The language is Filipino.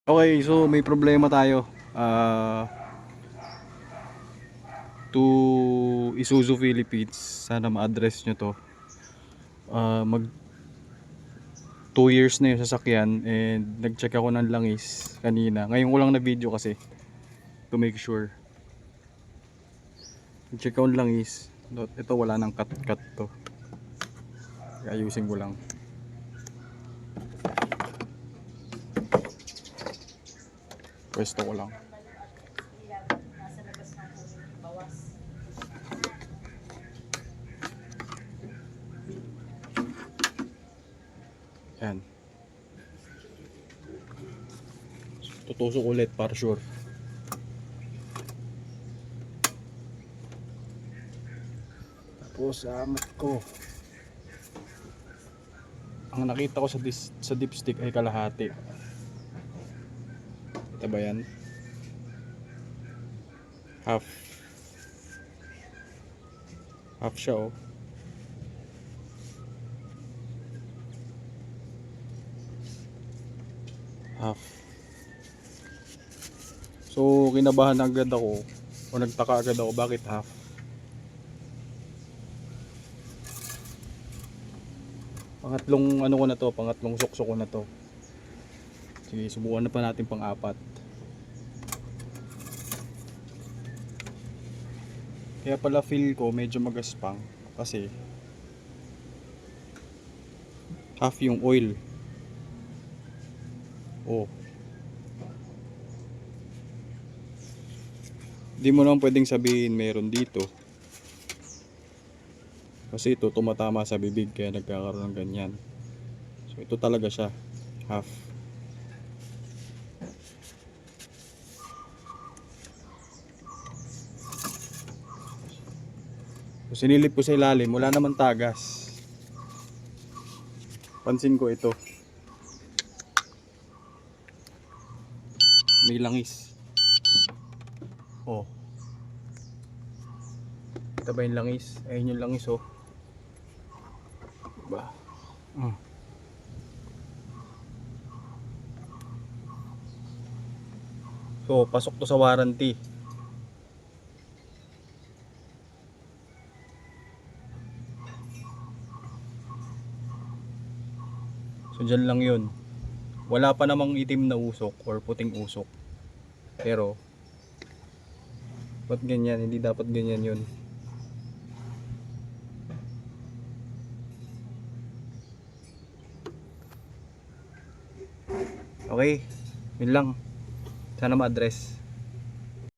Okay, so may problema tayo. To Isuzu Philippines, sana ma-address nyo to. Mag 2 years na yung sasakyan and nag-check ako ng langis kanina. Ngayon ko lang na video kasi to make sure. Nag-check ako ng langis. Ito wala nang cut to. Ayusin ko lang. Pwesto ko lang. Yan. Tutusok ulit para sure. Tapos amat ko. Ang nakita ko sa dipstick ay kalahati. Ito ba yan? Half. Half siya oh. Half. So kinabahan agad ako o nagtaka agad ako bakit half. Pangatlong ano ko na to, pangatlong suksok ko na to. Sige, subukan na pa natin pang-apat. Kaya pala feel ko medyo magaspang kasi half yung oil. Oh. Di mo naman pwedeng sabihin meron dito. Kasi ito tumatama sa bibig kaya nagkakaroon ng ganyan. So ito talaga siya, half. So sinilip ko sa ilalim, wala naman tagas. Pansin ko ito. May langis. Oh. Ito ba yung langis? Ayun yung langis oh. Diba? So pasok to sa warranty. So dyan lang yun. Wala pa namang itim na usok or puting usok. Pero ba't ganyan? Hindi dapat ganyan yun. Okay, yun lang. Sana ma-address.